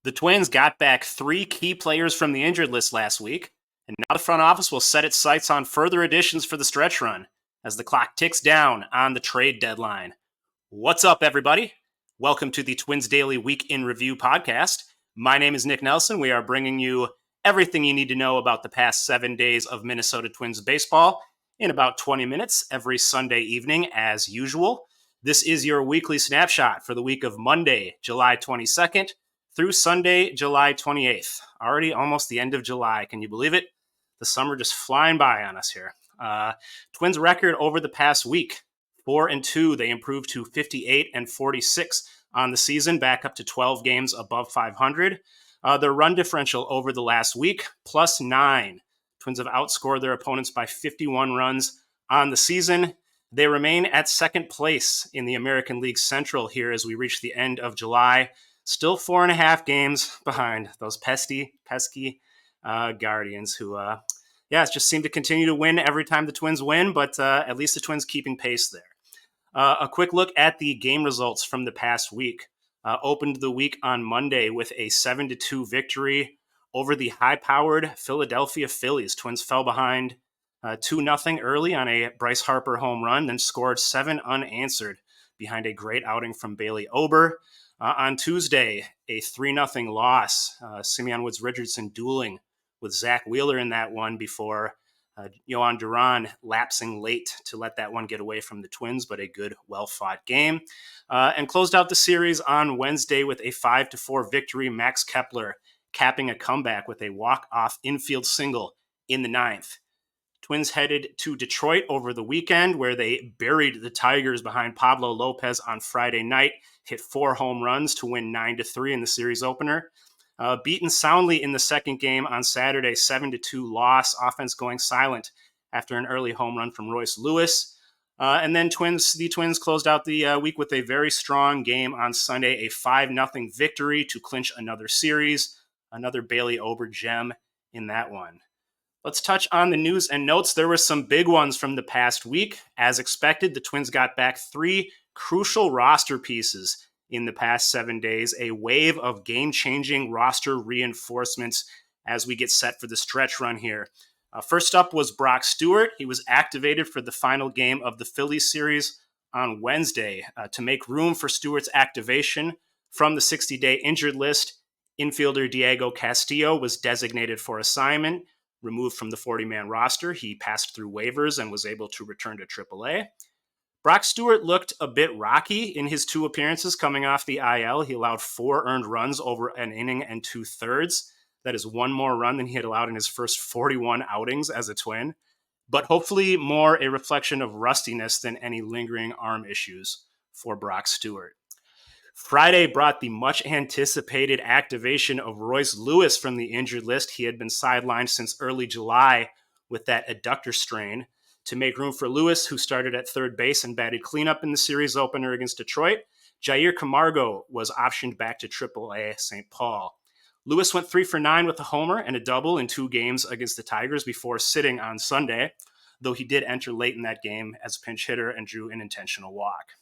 The Twins got back 3 key players from the injured list last week, and now the front office will set its sights on further additions for the stretch run as the clock ticks down on the trade deadline. What's up, everybody? Welcome to the Twins Daily Week in Review podcast. My name is Nick Nelson. We are bringing you everything you need to know about the past 7 days of Minnesota Twins baseball in about 20 minutes every Sunday evening, as usual. This is your weekly snapshot for the week of Monday, July 22nd, through Sunday, July 28th. Already almost the end of July. Can you believe it? The summer just flying by on us here. Twins record over the past week, 4-2. They improved to 58-46 on the season, back up to 12 games above 500. Their run differential over the last week, +9. Twins have outscored their opponents by 51 runs on the season. They remain at second place in the American League Central here as we reach the end of July. Still 4.5 games behind those pesky Guardians who, just seem to continue to win every time the Twins win, but at least the Twins keeping pace there. A quick look at the game results from the past week. Opened the week on Monday with a 7-2 victory over the high-powered Philadelphia Phillies. Twins fell behind 2-0 early on a Bryce Harper home run, then scored 7 unanswered behind a great outing from Bailey Ober. On Tuesday, a 3-0 loss. Simeon Woods-Richardson dueling with Zach Wheeler in that one before Duran lapsing late to let that one get away from the Twins, but a good, well-fought game. And closed out the series on Wednesday with a 5-4 victory. Max Kepler capping a comeback with a walk-off infield single in the 9th. Twins headed to Detroit over the weekend, where they buried the Tigers behind Pablo Lopez on Friday night, hit 4 home runs to win 9-3 in the series opener. Beaten soundly in the second game on Saturday, 7-2 loss, offense going silent after an early home run from Royce Lewis. And then the Twins closed out the week with a very strong game on Sunday, a 5-0 victory to clinch another series, another Bailey Ober gem in that one. Let's touch on the news and notes. There were some big ones from the past week. As expected, the Twins got back 3 crucial roster pieces in the past 7 days, a wave of game-changing roster reinforcements as we get set for the stretch run here. First up was Brock Stewart. He was activated for the final game of the Phillies series on Wednesday. To make room for Stewart's activation from the 60-day injured list, infielder Diego Castillo was designated for assignment. Removed from the 40-man roster, he passed through waivers and was able to return to AAA. Brock Stewart looked a bit rocky in his 2 appearances coming off the IL. He allowed 4 earned runs over an inning and 2/3. That is 1 more run than he had allowed in his first 41 outings as a Twin, but hopefully more a reflection of rustiness than any lingering arm issues for Brock Stewart. Friday brought the much-anticipated activation of Royce Lewis from the injured list. He had been sidelined since early July with that adductor strain. To make room for Lewis, who started at third base and batted cleanup in the series opener against Detroit, Jair Camargo was optioned back to AAA St. Paul. Lewis went 3 for 9 with a homer and a double in 2 games against the Tigers before sitting on Sunday, though he did enter late in that game as a pinch hitter and drew an intentional walk.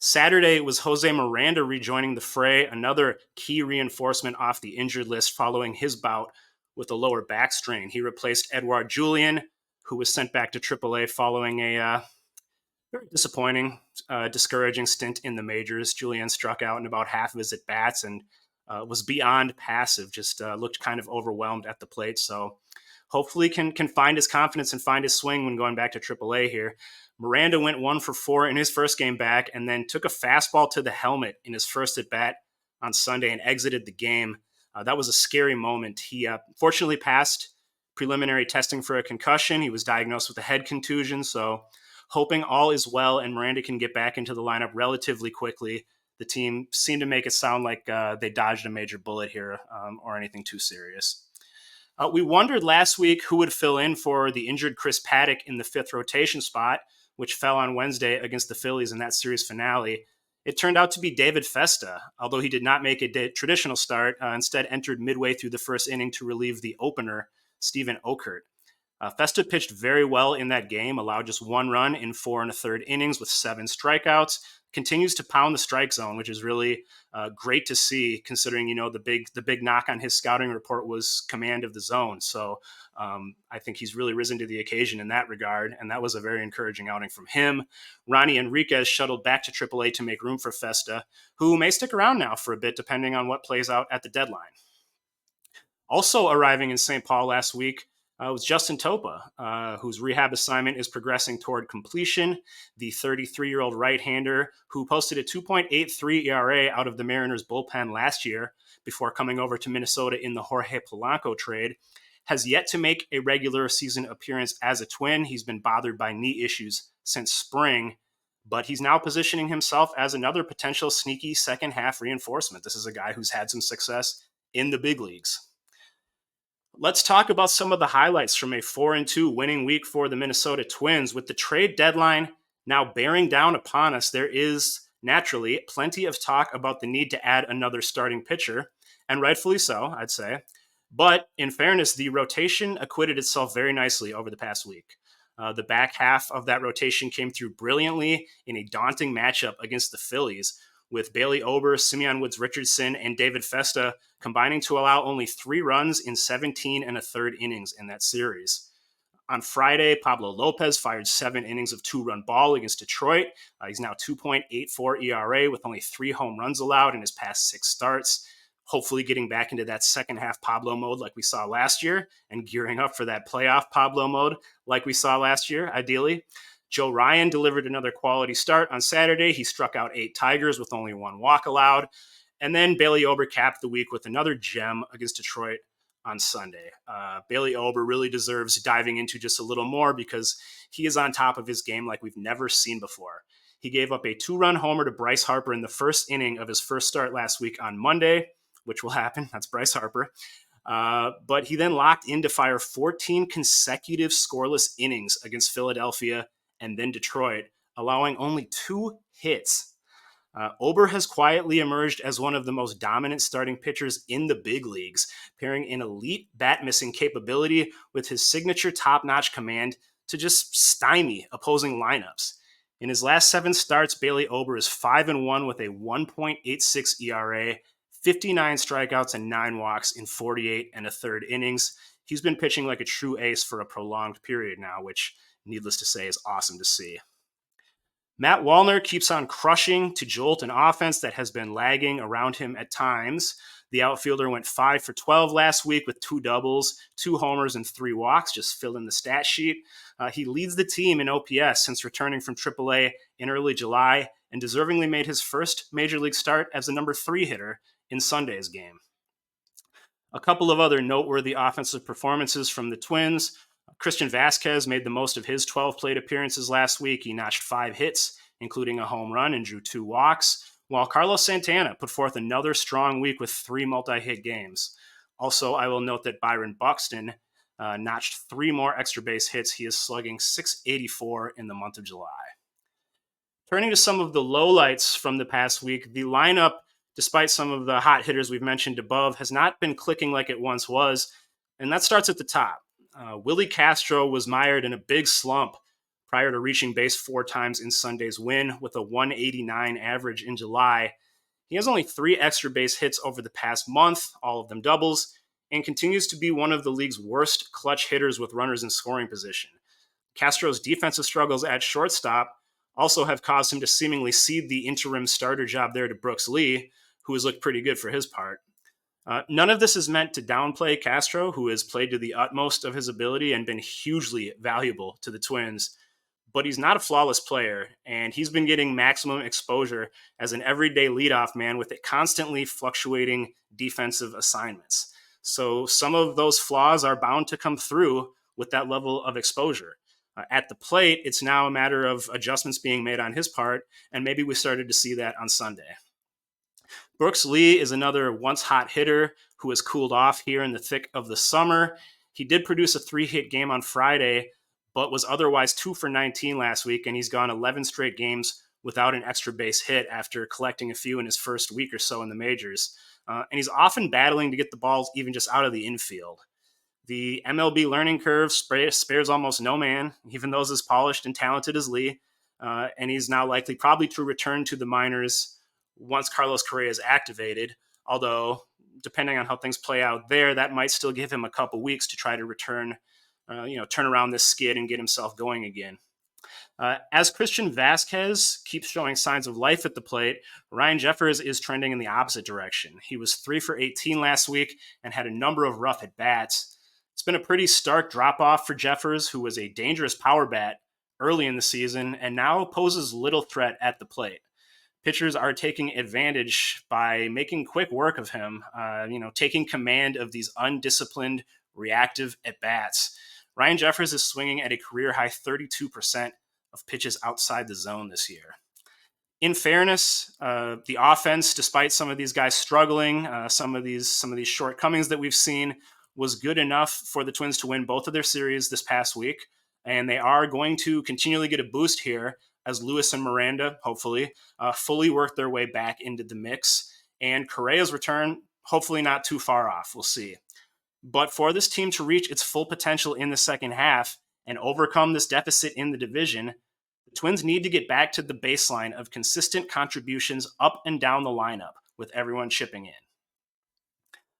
Saturday was Jose Miranda rejoining the fray, another key reinforcement off the injured list following his bout with a lower back strain. He replaced Edouard Julien, who was sent back to AAA following a very disappointing, discouraging stint in the majors. Julien struck out in about half of his at-bats and was beyond passive, just looked kind of overwhelmed at the plate. So hopefully can find his confidence and find his swing when going back to AAA here. Miranda went 1 for 4 in his first game back and then took a fastball to the helmet in his first at-bat on Sunday and exited the game. That was a scary moment. He fortunately passed preliminary testing for a concussion. He was diagnosed with a head contusion, so hoping all is well and Miranda can get back into the lineup relatively quickly. The team seemed to make it sound like they dodged a major bullet here or anything too serious. We wondered last week who would fill in for the injured Chris Paddack in the 5th rotation spot, which fell on Wednesday against the Phillies in that series finale. It turned out to be David Festa, although he did not make a traditional start, instead entered midway through the first inning to relieve the opener, Stephen Okert. Festa pitched very well in that game, allowed just 1 run in 4 1/3 innings with 7 strikeouts. Continues to pound the strike zone, which is really great to see, considering the big knock on his scouting report was command of the zone. So I think he's really risen to the occasion in that regard, and that was a very encouraging outing from him. Ronnie Enriquez shuttled back to AAA to make room for Festa, who may stick around now for a bit, depending on what plays out at the deadline. Also arriving in St. Paul last week was Justin Torpa, whose rehab assignment is progressing toward completion. The 33-year-old right-hander who posted a 2.83 ERA out of the Mariners bullpen last year before coming over to Minnesota in the Jorge Polanco trade has yet to make a regular season appearance as a Twin. He's been bothered by knee issues since spring, but he's now positioning himself as another potential sneaky second half reinforcement. This is a guy who's had some success in the big leagues. Let's talk about some of the highlights from a 4-2 winning week for the Minnesota Twins. With the trade deadline now bearing down upon us, there is naturally plenty of talk about the need to add another starting pitcher, and rightfully so, I'd say. But in fairness, the rotation acquitted itself very nicely over the past week. The back half of that rotation came through brilliantly in a daunting matchup against the Phillies, with Bailey Ober, Simeon Woods-Richardson, and David Festa combining to allow only 3 runs in 17 1/3 innings in that series. On Friday, Pablo Lopez fired 7 innings of 2-run ball against Detroit. He's now 2.84 ERA with only 3 home runs allowed in his past 6 starts. Hopefully getting back into that second half Pablo mode like we saw last year and gearing up for that playoff Pablo mode like we saw last year, ideally. Joe Ryan delivered another quality start on Saturday. He struck out 8 Tigers with only 1 walk allowed. And then Bailey Ober capped the week with another gem against Detroit on Sunday. Bailey Ober really deserves diving into just a little more because he is on top of his game like we've never seen before. He gave up a 2-run homer to Bryce Harper in the first inning of his first start last week on Monday, which will happen. That's Bryce Harper. But he then locked in to fire 14 consecutive scoreless innings against Philadelphia and then Detroit, allowing only 2 hits. Ober has quietly emerged as one of the most dominant starting pitchers in the big leagues, pairing an elite bat-missing capability with his signature top-notch command to just stymie opposing lineups. In his last 7 starts, Bailey Ober is 5-1 with a 1.86 ERA, 59 strikeouts and 9 walks in 48 1/3 innings. He's been pitching like a true ace for a prolonged period now, which, needless to say, is awesome to see. Matt Wallner keeps on crushing to jolt an offense that has been lagging around him at times. The outfielder went 5 for 12 last week with 2 doubles, 2 homers, and 3 walks, just filling the stat sheet. He leads the team in OPS since returning from AAA in early July and deservingly made his first major league start as the number 3 hitter in Sunday's game. A couple of other noteworthy offensive performances from the Twins. Christian Vasquez made the most of his 12 plate appearances last week. He notched 5 hits, including a home run, and drew 2 walks, while Carlos Santana put forth another strong week with 3 multi-hit games. Also, I will note that Byron Buxton notched 3 more extra base hits. He is slugging .684 in the month of July. Turning to some of the lowlights from the past week, the lineup, despite some of the hot hitters we've mentioned above, has not been clicking like it once was, and that starts at the top. Willie Castro was mired in a big slump prior to reaching base 4 times in Sunday's win with a 189 average in July. He has only 3 extra base hits over the past month, all of them doubles, and continues to be one of the league's worst clutch hitters with runners in scoring position. Castro's defensive struggles at shortstop also have caused him to seemingly cede the interim starter job there to Brooks Lee, who has looked pretty good for his part. None of this is meant to downplay Castro, who has played to the utmost of his ability and been hugely valuable to the Twins, but he's not a flawless player, and he's been getting maximum exposure as an everyday leadoff man with constantly fluctuating defensive assignments. So some of those flaws are bound to come through with that level of exposure. At the plate, it's now a matter of adjustments being made on his part, and maybe we started to see that on Sunday. Brooks Lee is another once hot hitter who has cooled off here in the thick of the summer. He did produce a 3-hit game on Friday, but was otherwise 2 for 19 last week, and he's gone 11 straight games without an extra base hit after collecting a few in his first week or so in the majors. And he's often battling to get the balls even just out of the infield. The MLB learning curve spares almost no man, even those as polished and talented as Lee. And he's now likely probably to return to the minors once Carlos Correa is activated. Although, depending on how things play out there, that might still give him a couple weeks to try to return, turn around this skid and get himself going again. As Christian Vasquez keeps showing signs of life at the plate, Ryan Jeffers is trending in the opposite direction. He was 3 for 18 last week and had a number of rough at-bats. It's been a pretty stark drop-off for Jeffers, who was a dangerous power bat early in the season and now poses little threat at the plate. Pitchers are taking advantage by making quick work of him, taking command of these undisciplined, reactive at-bats. Ryan Jeffers is swinging at a career-high 32% of pitches outside the zone this year. In fairness, the offense, despite some of these guys struggling, some of these shortcomings that we've seen, was good enough for the Twins to win both of their series this past week, and they are going to continually get a boost here as Lewis and Miranda, hopefully, fully work their way back into the mix, and Correa's return, hopefully not too far off. We'll see. But for this team to reach its full potential in the second half and overcome this deficit in the division, the Twins need to get back to the baseline of consistent contributions up and down the lineup with everyone chipping in.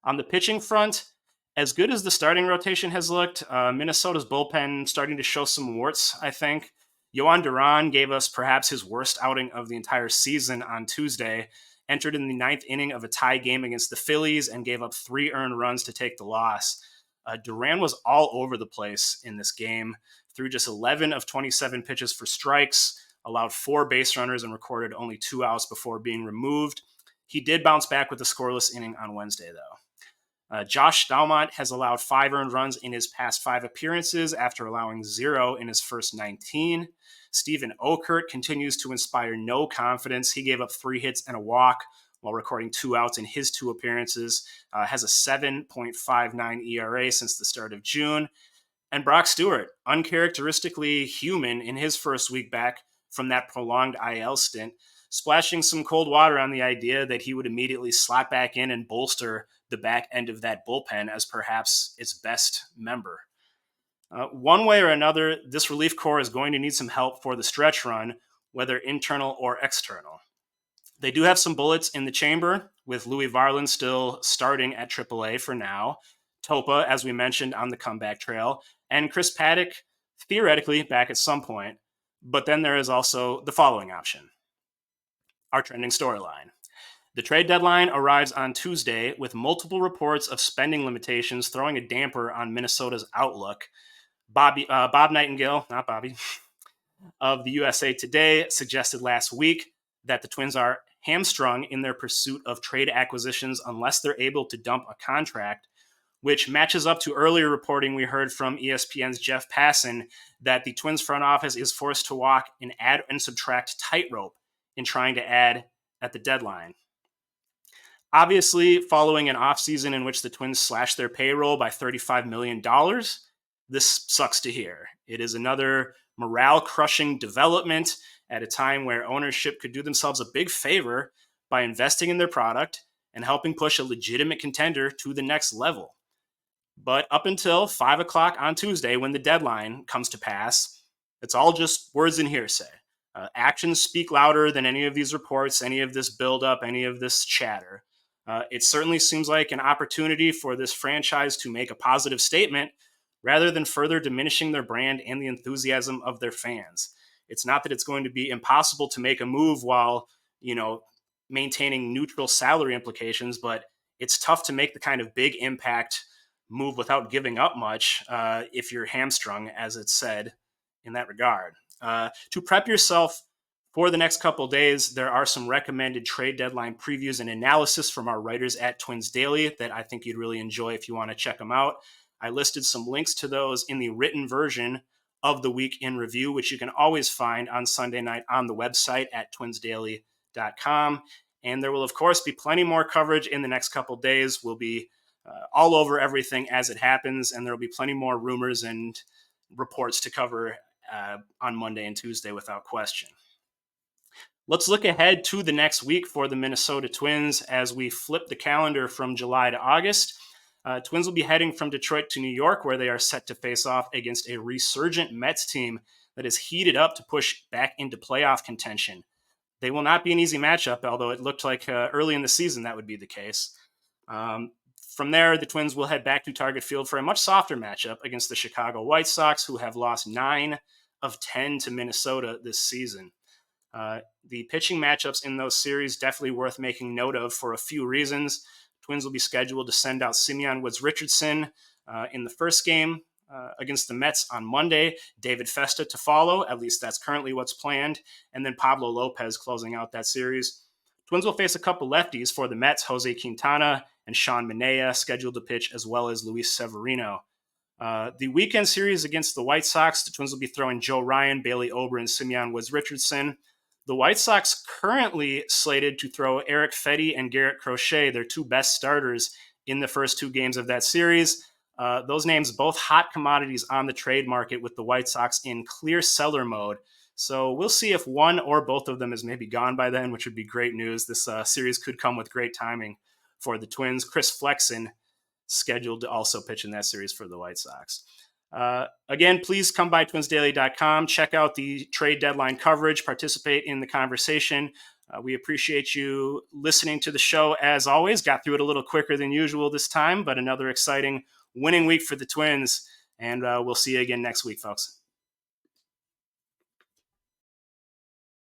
On the pitching front, as good as the starting rotation has looked, Minnesota's bullpen starting to show some warts, I think. Yohan Duran gave us perhaps his worst outing of the entire season on Tuesday, entered in the ninth inning of a tie game against the Phillies and gave up 3 earned runs to take the loss. Duran was all over the place in this game, threw just 11 of 27 pitches for strikes, allowed 4 base runners, and recorded only 2 outs before being removed. He did bounce back with a scoreless inning on Wednesday, though. Josh Staumont has allowed 5 earned runs in his past 5 appearances after allowing 0 in his first 19. Stephen Okert continues to inspire no confidence. He gave up 3 hits and a walk while recording 2 outs in his 2 appearances, has a 7.59 ERA since the start of June. And Brock Stewart, uncharacteristically human in his first week back from that prolonged IL stint, splashing some cold water on the idea that he would immediately slot back in and bolster the back end of that bullpen as perhaps its best member. One way or another, this relief corps is going to need some help for the stretch run, whether internal or external. They do have some bullets in the chamber, with Louis Varland still starting at AAA for now, Torpa, as we mentioned, on the comeback trail, and Chris Paddock, theoretically, back at some point. But then there is also the following option: our trending storyline. The trade deadline arrives on Tuesday with multiple reports of spending limitations throwing a damper on Minnesota's outlook. Bob Nightingale, not Bobby, of the USA Today suggested last week that the Twins are hamstrung in their pursuit of trade acquisitions unless they're able to dump a contract, which matches up to earlier reporting we heard from ESPN's Jeff Passan that the Twins front office is forced to walk an add and subtract tightrope in trying to add at the deadline. Obviously, following an offseason in which the Twins slashed their payroll by $35 million, this sucks to hear. It is another morale-crushing development at a time where ownership could do themselves a big favor by investing in their product and helping push a legitimate contender to the next level. But up until 5 o'clock on Tuesday, when the deadline comes to pass, it's all just words and hearsay. Actions speak louder than any of these reports, any of this buildup, any of this chatter. It certainly seems like an opportunity for this franchise to make a positive statement rather than further diminishing their brand and the enthusiasm of their fans. It's not that it's going to be impossible to make a move while, maintaining neutral salary implications, but it's tough to make the kind of big impact move without giving up much if you're hamstrung, as it's said in that regard. To prep yourself for the next couple of days, there are some recommended trade deadline previews and analysis from our writers at Twins Daily that I think you'd really enjoy if you want to check them out. I listed some links to those in the written version of the Week in Review, which you can always find on Sunday night on the website at twinsdaily.com. And there will, of course, be plenty more coverage in the next couple of days. We'll be all over everything as it happens, and there will be plenty more rumors and reports to cover on Monday and Tuesday without question. Let's look ahead to the next week for the Minnesota Twins as we flip the calendar from July to August. Twins will be heading from Detroit to New York, where they are set to face off against a resurgent Mets team that is heated up to push back into playoff contention. They will not be an easy matchup, although it looked like early in the season that would be the case. From there, the Twins will head back to Target Field for a much softer matchup against the Chicago White Sox, who have lost 9 of 10 to Minnesota this season. The pitching matchups in those series definitely worth making note of for a few reasons. Twins will be scheduled to send out Simeon Woods-Richardson in the first game against the Mets on Monday, David Festa to follow, at least that's currently what's planned, and then Pablo Lopez closing out that series. Twins will face a couple lefties for the Mets, Jose Quintana and Sean Manaea, scheduled to pitch, as well as Luis Severino. The weekend series against the White Sox, the Twins will be throwing Joe Ryan, Bailey Ober, and Simeon Woods-Richardson. The White Sox currently slated to throw Eric Fedde and Garrett Crochet, their two best starters, in the first 2 games of that series. Those names, both hot commodities on the trade market, with the White Sox in clear seller mode. So we'll see if one or both of them is maybe gone by then, which would be great news. This series could come with great timing for the Twins. Chris Flexen scheduled to also pitch in that series for the White Sox. Again, please come by twinsdaily.com, check out the trade deadline coverage, participate in the conversation. We appreciate you listening to the show as always. Got through it a little quicker than usual this time, but another exciting winning week for the Twins. And we'll see you again next week, folks.